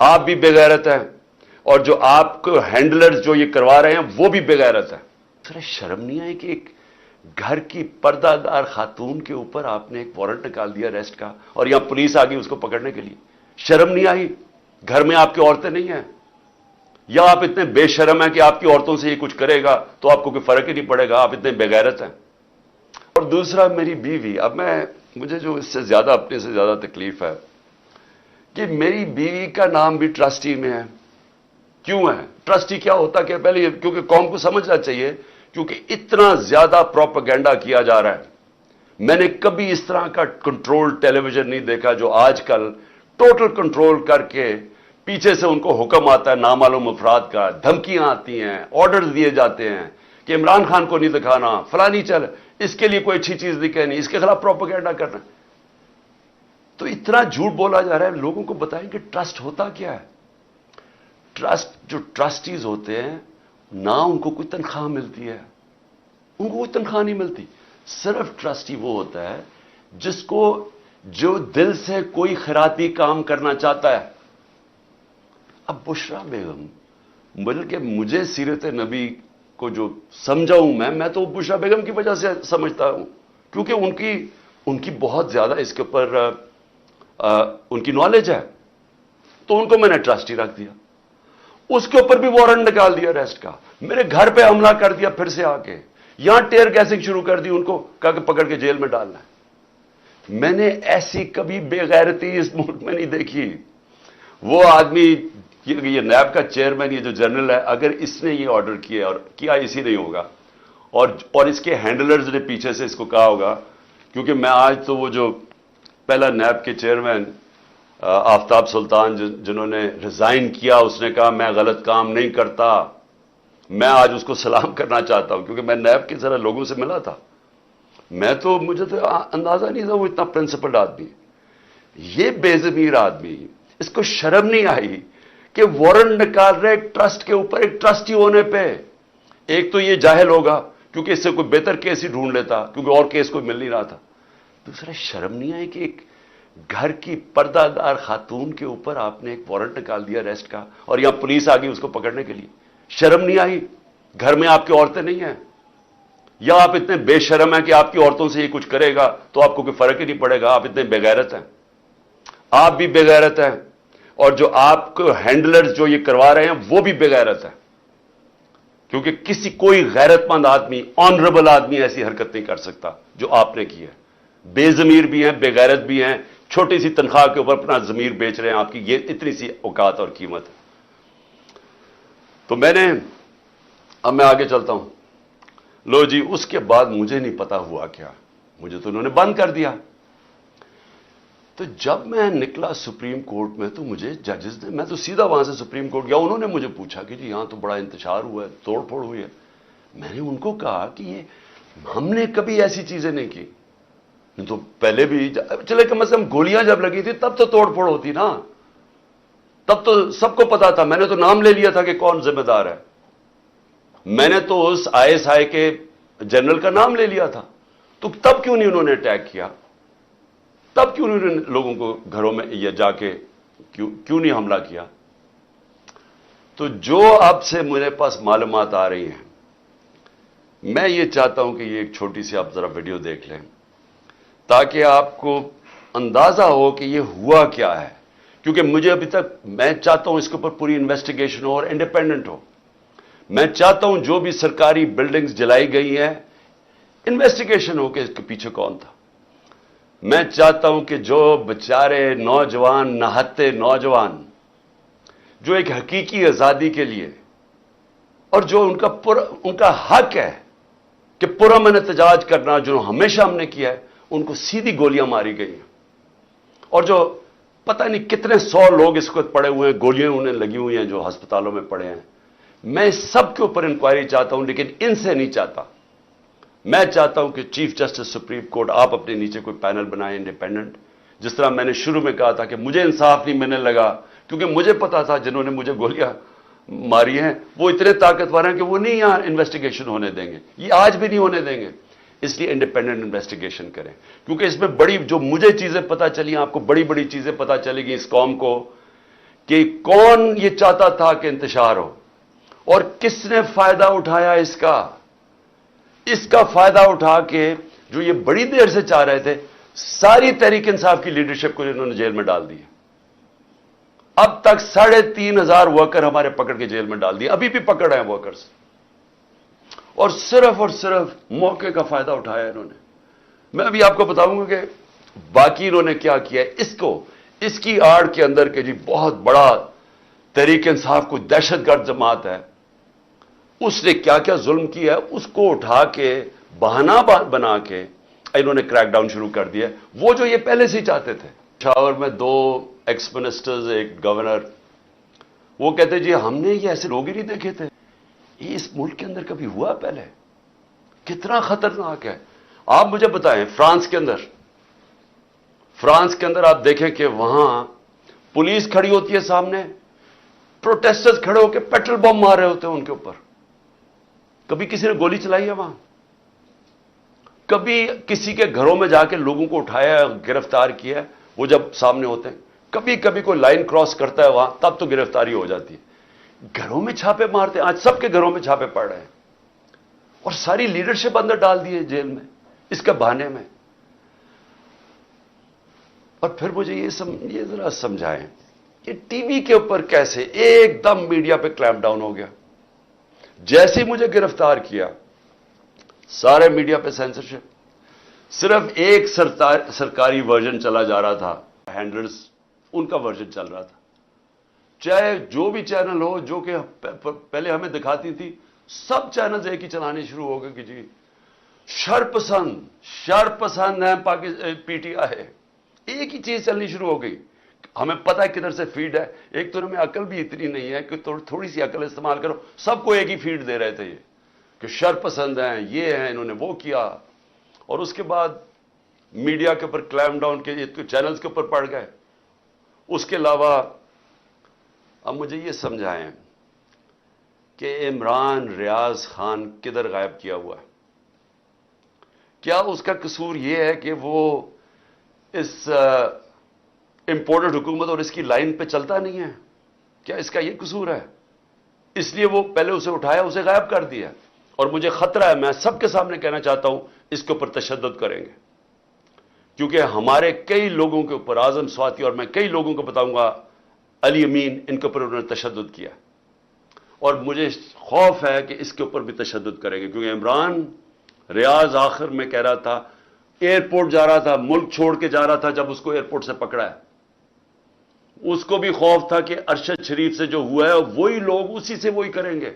آپ بھی بےغیرت ہیں اور جو آپ کو ہینڈلرز جو یہ کروا رہے ہیں وہ بھی بےغیرت ہیں. سر شرم نہیں آئی کہ ایک گھر کی پردہ دار خاتون کے اوپر آپ نے ایک وارنٹ نکال دیا اریسٹ کا اور یہاں پولیس آ گئی اس کو پکڑنے کے لیے؟ شرم نہیں آئی؟ گھر میں آپ کی عورتیں نہیں ہیں؟ یا آپ اتنے بے شرم ہیں کہ آپ کی عورتوں سے یہ کچھ کرے گا تو آپ کو کوئی فرق ہی نہیں پڑے گا؟ آپ اتنے بےغیرت ہیں. اور دوسرا میری بیوی، اب مجھے جو اس سے زیادہ اپنے سے زیادہ تکلیف ہے کہ میری بیوی کا نام بھی ٹرسٹی میں ہے. کیوں ہے؟ ٹرسٹی کیا ہوتا کہ پہلے کیونکہ قوم کو سمجھنا چاہیے، کیونکہ اتنا زیادہ پروپیگنڈا کیا جا رہا ہے. میں نے کبھی اس طرح کا کنٹرول ٹیلی ویژن نہیں دیکھا جو آج کل ٹوٹل کنٹرول کر کے پیچھے سے ان کو حکم آتا ہے نامعلوم افراد کا، دھمکیاں آتی ہیں، آرڈرز دیے جاتے ہیں کہ عمران خان کو نہیں دکھانا، فلانی چل، اس کے لیے کوئی اچھی چیز نہیں کہنی، اس کے خلاف پروپیگنڈا کرنا. تو اتنا جھوٹ بولا جا رہا ہے. لوگوں کو بتائیں کہ ٹرسٹ ہوتا کیا ہے. ٹرسٹ، جو ٹرسٹیز ہوتے ہیں نہ ان کو کوئی تنخواہ ملتی ہے، ان کو کوئی تنخواہ نہیں ملتی. صرف ٹرسٹی وہ ہوتا ہے جس کو جو دل سے کوئی خیراتی کام کرنا چاہتا ہے. اب بشرا بیگم، بلکہ مجھے سیرت نبی کو جو سمجھا ہوں میں تو بشرا بیگم کی وجہ سے سمجھتا ہوں، کیونکہ ان کی بہت زیادہ اس کے اوپر ان کی نالج ہے. تو ان کو میں نے ٹرسٹی رکھ دیا. اس کے اوپر بھی وارنٹ نکال دیا اریسٹ کا. میرے گھر پہ حملہ کر دیا پھر سے آ کے، یہاں ٹیئر گیسنگ شروع کر دی، ان کو کہا کہ پکڑ کے جیل میں ڈالنا ہے. میں نے ایسی کبھی بے غیرتی اس ملک میں نہیں دیکھی. وہ آدمی، یہ نیب کا چیئرمین، یہ جو جنرل ہے، اگر اس نے یہ آرڈر کیا اور کیا اسی نہیں ہوگا اور اس کے ہینڈلرز نے پیچھے سے اس کو کہا ہوگا، کیونکہ میں آج تو وہ جو پہلا نیب کے چیئرمین آفتاب سلطان جنہوں نے ریزائن کیا، اس نے کہا میں غلط کام نہیں کرتا. میں آج اس کو سلام کرنا چاہتا ہوں کیونکہ میں نیب کے ذرا لوگوں سے ملا تھا. مجھے تو اندازہ نہیں تھا وہ اتنا پرنسپلڈ آدمی. یہ بے ضمیر آدمی، اس کو شرم نہیں آئی کہ وارنٹ نکال رہے ایک ٹرسٹ کے اوپر، ایک ٹرسٹی ہونے پہ. ایک تو یہ جاہل ہوگا کیونکہ اس سے کوئی بہتر کیس ہی ڈھونڈ لیتا کیونکہ اور کیس کوئی مل نہیں رہا تھا. دوسرا شرم نہیں آئی کہ ایک گھر کی پردہ دار خاتون کے اوپر آپ نے ایک وارنٹ نکال دیا اریسٹ کا اور یہاں پولیس آ گئی اس کو پکڑنے کے لیے؟ شرم نہیں آئی؟ گھر میں آپ کی عورتیں نہیں ہیں؟ یا آپ اتنے بے شرم ہیں کہ آپ کی عورتوں سے یہ کچھ کرے گا تو آپ کو کوئی فرق ہی نہیں پڑے گا؟ آپ اتنے بےغیرت ہیں. آپ بھی بےغیرت ہیں اور جو آپ کو ہینڈلرز جو یہ کروا رہے ہیں وہ بھی بےغیرت ہیں. کیونکہ کوئی غیرت مند آدمی، آنریبل آدمی ایسی حرکت نہیں کر سکتا جو آپ نے کی ہے. بے ضمیر بھی ہیں، بے غیرت بھی ہیں، چھوٹی سی تنخواہ کے اوپر اپنا ضمیر بیچ رہے ہیں. آپ کی یہ اتنی سی اوقات اور قیمت ہے. تو اب میں آگے چلتا ہوں. لو جی، اس کے بعد مجھے نہیں پتا ہوا کیا، مجھے تو انہوں نے بند کر دیا. تو جب میں نکلا سپریم کورٹ میں تو مجھے ججز نے، میں تو سیدھا وہاں سے سپریم کورٹ گیا، انہوں نے مجھے پوچھا کہ جی یہاں تو بڑا انتشار ہوا ہے، توڑ پھوڑ ہوئی ہے. میں نے ان کو کہا کہ ہم نے کبھی ایسی چیزیں نہیں کی. تو پہلے بھی چلے کم از کم گولیاں جب لگی تھی تب تو توڑ پھوڑ ہوتی نا، تب تو سب کو پتا تھا. میں نے تو نام لے لیا تھا کہ کون ذمہ دار ہے. میں نے تو اس ISI کے جنرل کا نام لے لیا تھا. تو تب کیوں نہیں انہوں نے اٹیک کیا؟ تب کیوں نہیں لوگوں کو گھروں میں یہ جا کے کیوں نہیں حملہ کیا؟ تو جو اب سے میرے پاس معلومات آ رہی ہیں، میں یہ چاہتا ہوں کہ یہ ایک چھوٹی سی آپ ذرا ویڈیو دیکھ لیں تاکہ آپ کو اندازہ ہو کہ یہ ہوا کیا ہے. کیونکہ مجھے ابھی تک، میں چاہتا ہوں اس کے اوپر پوری انویسٹیگیشن ہو اور انڈیپینڈنٹ ہو. میں چاہتا ہوں جو بھی سرکاری بلڈنگز جلائی گئی ہیں انویسٹیگیشن ہو کہ اس کے پیچھے کون تھا. میں چاہتا ہوں کہ جو بیچارے نوجوان، نہتے نوجوان جو ایک حقیقی آزادی کے لیے اور جو ان کا حق ہے کہ پرامن احتجاج کرنا، جو ہمیشہ ہم نے کیا ہے، ان کو سیدھی گولیاں ماری گئی ہیں. اور جو پتہ نہیں کتنے 100 لوگ اس کو پڑے ہوئے ہیں، گولیاں انہیں لگی ہوئی ہیں جو ہسپتالوں میں پڑے ہیں. میں اس سب کے اوپر انکوائری چاہتا ہوں، لیکن ان سے نہیں چاہتا. میں چاہتا ہوں کہ چیف جسٹس سپریم کورٹ آپ اپنے نیچے کوئی پینل بنائیں انڈیپینڈنٹ. جس طرح میں نے شروع میں کہا تھا کہ مجھے انصاف نہیں ملنے لگا کیونکہ مجھے پتا تھا جنہوں نے مجھے گولیاں ماری ہیں وہ اتنے طاقتور ہیں کہ وہ نہیں یہاں انویسٹیگیشن ہونے دیں گے، یہ آج بھی نہیں ہونے دیں گے. اس لیے انڈیپینڈنٹ انویسٹیگیشن کریں کیونکہ اس میں بڑی جو مجھے چیزیں پتہ چلی، آپ کو بڑی بڑی چیزیں پتہ چلے گی اس قوم کو کہ کون یہ چاہتا تھا کہ انتشار ہو اور کس نے فائدہ اٹھایا اس کا فائدہ اٹھا کے جو یہ بڑی دیر سے چاہ رہے تھے، ساری تحریک انصاف کی لیڈرشپ کو انہوں نے جیل میں ڈال دیا۔ اب تک 3,500 ورکر ہمارے پکڑ کے جیل میں ڈال دیے، ابھی بھی پکڑ رہے ہیں ورکرز، اور صرف موقع کا فائدہ اٹھایا انہوں نے۔ میں ابھی آپ کو بتاؤں گا کہ باقی انہوں نے کیا کیا ہے۔ اس کی آڑ کے اندر کہ جی بہت بڑا تحریک انصاف کو دہشت گرد جماعت ہے، اس نے کیا کیا ظلم کیا ہے، اس کو اٹھا کے بہانہ بنا کے انہوں نے کریک ڈاؤن شروع کر دیا، وہ جو یہ پہلے سے ہی چاہتے تھے۔ پشاور میں 2 ایکس منسٹرز، ایک گورنر، وہ کہتے جی ہم نے یہ ایسے لوگ ہی نہیں دیکھے تھے، یہ اس ملک کے اندر کبھی ہوا پہلے؟ کتنا خطرناک ہے۔ آپ مجھے بتائیں، فرانس کے اندر آپ دیکھیں کہ وہاں پولیس کھڑی ہوتی ہے سامنے، پروٹیسٹرز کھڑے ہو کے پیٹرول بم مار رہے ہوتے ہیں ان کے اوپر۔ کبھی کسی نے گولی چلائی ہے وہاں؟ کبھی کسی کے گھروں میں جا کے لوگوں کو اٹھایا، گرفتار کیا، وہ جب سامنے ہوتے ہیں؟ کبھی کوئی لائن کراس کرتا ہے وہاں، تب تو گرفتاری ہو جاتی ہے۔ گھروں میں چھاپے مارتے ہیں، آج سب کے گھروں میں چھاپے پڑ رہے ہیں، اور ساری لیڈرشپ اندر ڈال دی ہے جیل میں اس کے بہانے میں۔ اور پھر مجھے یہ ذرا سمجھائیں کہ ٹی وی کے اوپر کیسے ایک دم میڈیا پہ کلیمپ ڈاؤن ہو گیا؟ جیسے ہی مجھے گرفتار کیا، سارے میڈیا پہ سینسرشپ، صرف ایک سرکاری ورژن چلا جا رہا تھا، ہینڈلرز ان کا ورژن چل رہا تھا، چاہے جو بھی چینل ہو جو کہ پہلے ہمیں دکھاتی تھی، سب چینلز ایک ہی چلانے شروع ہو گئے کہ جی شرپسند ہیں پی ٹی آئی، ایک ہی چیز چلنی شروع ہو گئی۔ ہمیں پتہ ہے کدھر سے فیڈ ہے، ایک تو ہمیں عقل بھی اتنی نہیں ہے کہ تھوڑی سی عقل استعمال کرو، سب کو ایک ہی فیڈ دے رہے تھے یہ کہ شرپسند ہیں، یہ ہیں، انہوں نے وہ کیا، اور اس کے بعد میڈیا کے اوپر کلیمپ ڈاؤن کے چینلز کے اوپر پڑ گئے۔ اس کے علاوہ اب مجھے یہ سمجھائیں کہ عمران ریاض خان کدھر غائب کیا ہوا ہے؟ کیا اس کا قصور یہ ہے کہ وہ اس امپورٹڈ حکومت اور اس کی لائن پہ چلتا نہیں ہے؟ کیا اس کا یہ قصور ہے؟ اس لیے وہ پہلے اسے اٹھایا، اسے غائب کر دیا، اور مجھے خطرہ ہے، میں سب کے سامنے کہنا چاہتا ہوں اس کے اوپر تشدد کریں گے، کیونکہ ہمارے کئی لوگوں کے اوپر، اعظم سواتی اور میں کئی لوگوں کو بتاؤں گا، علی امین، ان کے اوپر انہوں نے تشدد کیا، اور مجھے خوف ہے کہ اس کے اوپر بھی تشدد کریں گے، کیونکہ عمران ریاض آخر میں کہہ رہا تھا، ایئرپورٹ جا رہا تھا، ملک چھوڑ کے جا رہا تھا، جب اس کو ایئرپورٹ سے پکڑا ہے، اس کو بھی خوف تھا کہ ارشد شریف سے جو ہوا ہے وہی لوگ اسی سے وہی کریں گے۔